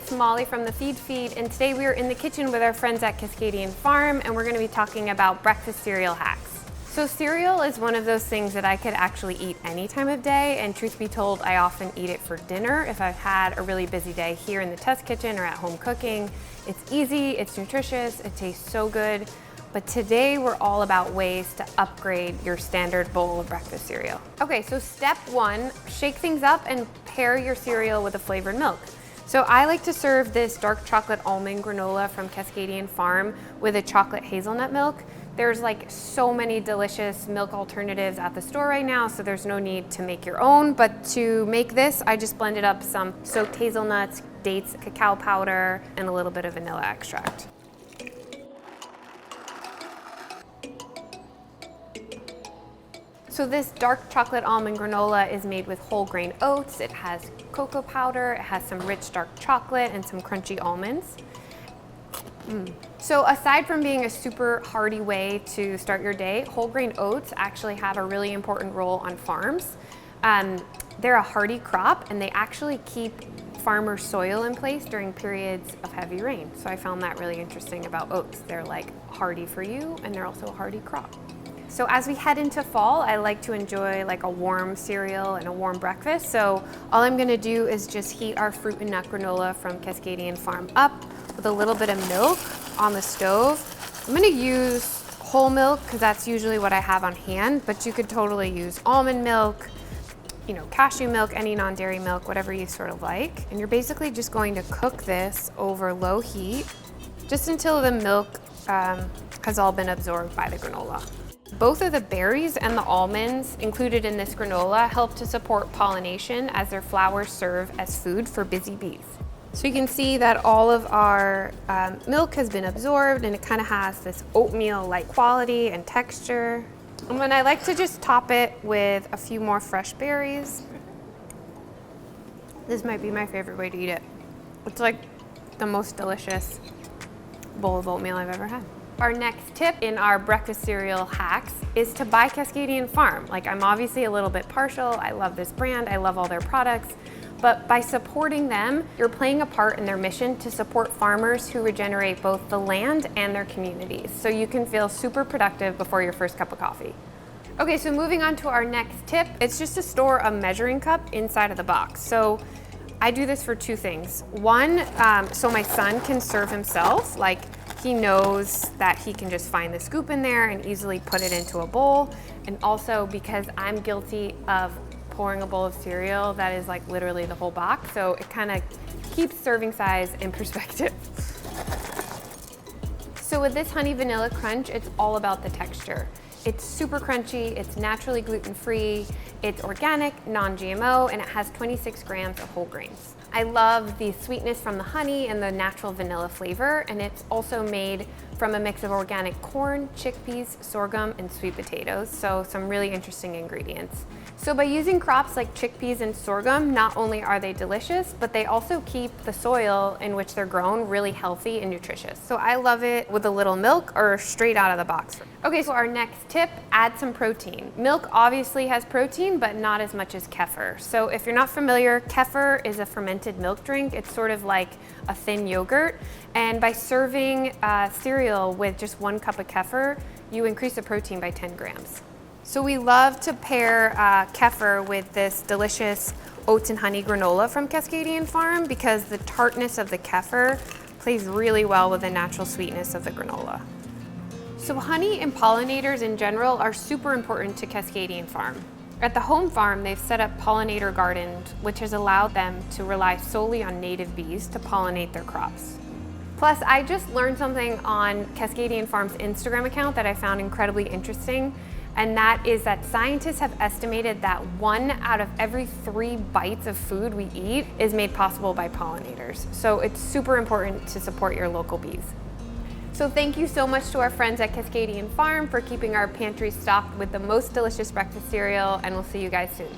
it's Molly from the Feedfeed, and today we are in the kitchen with our friends at Cascadian Farm, and we're going to be talking about breakfast cereal hacks. So cereal is one of those things that I could actually eat any time of day, and truth be told, I often eat it for dinner if I've had a really busy day here in the test kitchen or at home cooking. It's easy, it's nutritious, it tastes so good. But today we're all about ways to upgrade your standard bowl of breakfast cereal. Okay, so step one, shake things up and pair your cereal with a flavored milk. So I like to serve this dark chocolate almond granola from Cascadian Farm with a chocolate hazelnut milk. There's like so many delicious milk alternatives at the store right now, so there's no need to make your own. But to make this, I just blended up some soaked hazelnuts, dates, cacao powder, and a little bit of vanilla extract. So this dark chocolate almond granola is made with whole grain oats. It has cocoa powder, it has some rich dark chocolate, and some crunchy almonds. So aside from being a super hearty way to start your day, whole grain oats actually have a really important role on farms. They're a hardy crop, and they actually keep farmer soil in place during periods of heavy rain. So I found that really interesting about oats. They're like hardy for you, and they're also a hardy crop. So as we head into fall, I like to enjoy like a warm cereal and a warm breakfast. So all I'm gonna do is just heat our fruit and nut granola from Cascadian Farm up with a little bit of milk on the stove. I'm gonna use whole milk because that's usually what I have on hand, but you could totally use almond milk, you know, cashew milk, any non-dairy milk, whatever you sort of like. And you're basically just going to cook this over low heat just until the milk has all been absorbed by the granola. Both of the berries and the almonds included in this granola help to support pollination as their flowers serve as food for busy bees. So you can see that all of our milk has been absorbed, and it kind of has this oatmeal-like quality and texture. And then I like to just top it with a few more fresh berries. This might be my favorite way to eat it. It's like the most delicious bowl of oatmeal I've ever had. Our next tip in our breakfast cereal hacks is to buy Cascadian Farm. Like, I'm obviously a little bit partial. I love this brand. I love all their products. But by supporting them, you're playing a part in their mission to support farmers who regenerate both the land and their communities. So you can feel super productive before your first cup of coffee. Okay, so moving on to our next tip, it's just to store a measuring cup inside of the box. So I do this for two things. One, so my son can serve himself. Like, he knows that he can just find the scoop in there and easily put it into a bowl. And also because I'm guilty of pouring a bowl of cereal that is like literally the whole box. So it kind of keeps serving size in perspective. So with this honey vanilla crunch, it's all about the texture. It's super crunchy, it's naturally gluten-free, it's organic, non-GMO, and it has 26 grams of whole grains. I love the sweetness from the honey and the natural vanilla flavor, and it's also made from a mix of organic corn, chickpeas, sorghum, and sweet potatoes, so some really interesting ingredients. So by using crops like chickpeas and sorghum, not only are they delicious, but they also keep the soil in which they're grown really healthy and nutritious. So I love it with a little milk or straight out of the box. Okay, so our next tip, add some protein. Milk obviously has protein, but not as much as kefir. So if you're not familiar, kefir is a fermented milk drink. It's sort of like a thin yogurt. And by serving cereal with just 1 cup of kefir, you increase the protein by 10 grams. So we love to pair kefir with this delicious oats and honey granola from Cascadian Farm because the tartness of the kefir plays really well with the natural sweetness of the granola. So honey and pollinators in general are super important to Cascadian Farm. At the home farm, they've set up pollinator gardens, which has allowed them to rely solely on native bees to pollinate their crops. Plus, I just learned something on Cascadian Farm's Instagram account that I found incredibly interesting, and that is that scientists have estimated that 1 out of every 3 bites of food we eat is made possible by pollinators. So it's super important to support your local bees. So thank you so much to our friends at Cascadian Farm for keeping our pantry stocked with the most delicious breakfast cereal, and we'll see you guys soon.